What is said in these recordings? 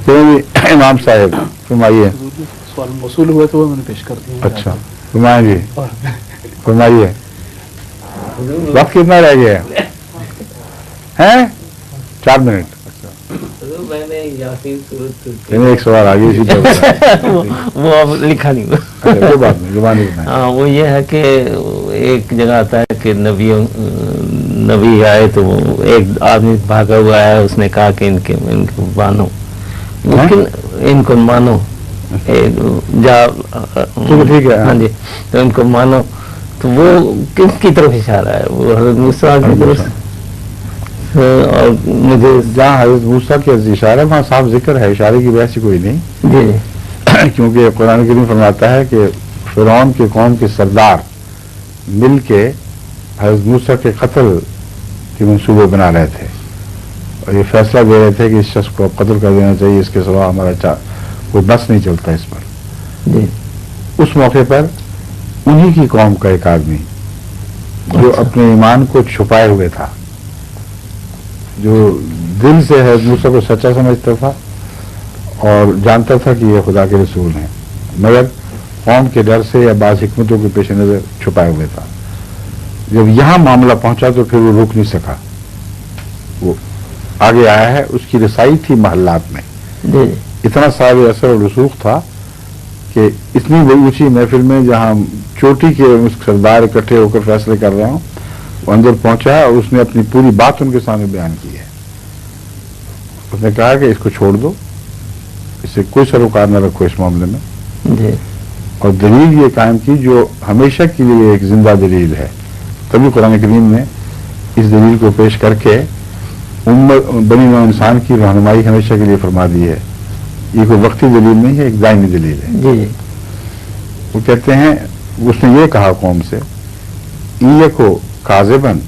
इमाम साहब फरमाइए। सवाल मौसूल हुआ तो वो मैंने पेश कर दिया। अच्छा फरमाइए फरमाइए, वक्त कितना रह गया है? 4 मिनट। मैंने यासीन सूरत एक सवाल आगे इसी वो अब लिखा नहीं हुआ। कोई बात नहीं, जुबानी बनाए। हाँ, वो ये है कि एक जगह आता है कि नबी आए तो एक आदमी भागा हुआ है, उसने कहा कि इनको मानो, लेकिन इनको मानो ठीक है। हाँ जी, तो इनको मानो, तो वो किसकी तरफ इशारा है? वो हज़रत मूसा की तरफ। और मुझे जहाँ हज़रत मूसा के इशारा वहाँ साफ जिक्र है, इशारे की वजह से कोई नहीं जी क्योंकि कुरान करीम फरमाता है कि फिरौन के कौम के सरदार मिल के हज़रत मूसा के कत्ल के मंसूबे बना रहे थे और ये फैसला दे रहे थे कि इस शख्स को कत्ल कर देना चाहिए, इसके सिवा हमारा कोई बस नहीं चलता इस पर जी। उस मौके पर उन्हीं की कौम का एक आदमी जो अपने ईमान को छुपाए हुए था, जो दिल से है मूसा को सच्चा समझता था और जानता था कि ये खुदा के रसूल हैं, मगर कौम के डर से या बाज़ हिकमतों के पेश नज़र छुपाए हुए था। जब यहाँ मामला पहुंचा तो फिर वो रुक नहीं सका, वो आगे आया है। उसकी रसाई थी महल्लात में, इतना सारे असर और रसूख था कि इतनी बड़ी ऊंची महफिल में जहाँ चोटी के उस सरदार इकट्ठे होकर फैसले कर रहे हों, वो अंदर पहुंचा और उसने अपनी पूरी बात उनके सामने बयान की है। उसने कहा कि इसको छोड़ दो, इससे कोई सरोकार न रखो इस मामले में जी। और दलील ये कायम की जो हमेशा के लिए एक जिंदा दलील है। तभी कुरान करीम ने इस दलील को पेश करके उम्मत बनी नौ इंसान की रहनुमाई हमेशा के लिए फरमा दी है। ये कोई वक्ती दलील नहीं है, एक दायमी दलील है जी। वो कहते हैं, उसने ये कहा कौम से, ये को काज़िबन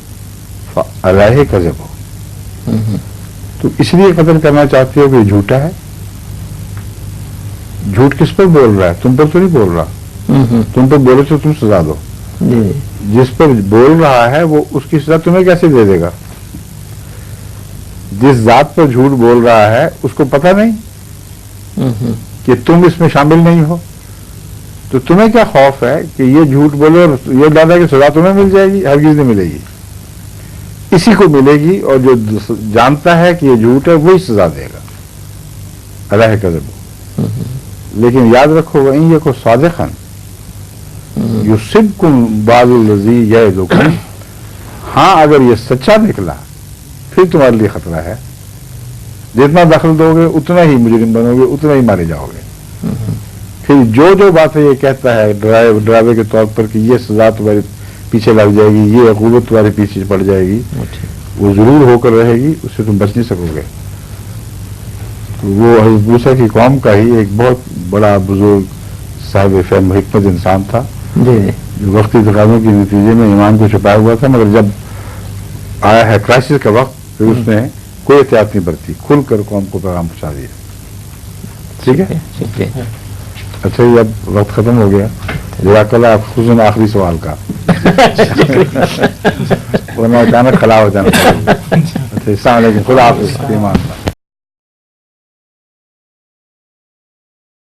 अलैहि कज़िब हो, तो इसलिए कत्ल करना चाहते हो कि झूठा है। झूठ किस पर बोल रहा है? तुम पर तो नहीं बोल रहा। तुम पर बोले तो तुम सजा दो। जिस पर बोल रहा है वो उसकी सजा तुम्हें कैसे दे देगा? जिस जात पर झूठ बोल रहा है उसको पता नहीं कि तुम इसमें शामिल नहीं हो, तो तुम्हें क्या खौफ है कि ये झूठ बोले और ये दादा की सजा तुम्हें मिल जाएगी? हरगिज नहीं मिलेगी, इसी को मिलेगी। और जो जानता है कि ये झूठ है वही सजा देगा, अल्लाह कज़ब। लेकिन याद रखो, वहीं ये को सादिक़न युसिबकुम बाज़ुल लज़ी यअदुकुम, हाँ अगर ये सच्चा निकला फिर तुम्हारे लिए खतरा है। जितना दखल दोगे उतना ही मुजरिम बनोगे, उतना ही मारे जाओगे। फिर जो बातें ये कहता है डरावे के तौर पर कि ये सजा तुम्हारे पीछे लग जाएगी, ये अक़ूबत तुम्हारे पीछे पड़ जाएगी, वो जरूर होकर रहेगी, उससे तुम बच नहीं सकोगे। तो वो हज़रत मूसा की कौम का ही एक बहुत बड़ा बुजुर्ग साहिब फ़हम हिकमत इंसान था जो वक्ती तकाज़ों के नतीजे में ईमान को छुपाया हुआ था, मगर जब आया है क्राइसिस का वक्त फिर उसने कोई एहतियात नहीं बरती, खुल कर कौम को पैगाम पहुंचा दिया। ठीक है, अच्छा ये अब वक्त खत्म हो गया। जज़ाकल्लाह, आप खुसूसन आखिरी सवाल का वरना अचानक खला हो जाना। अच्छा, अस्सलाम वालेकुम, खुदा हाफ़िज़।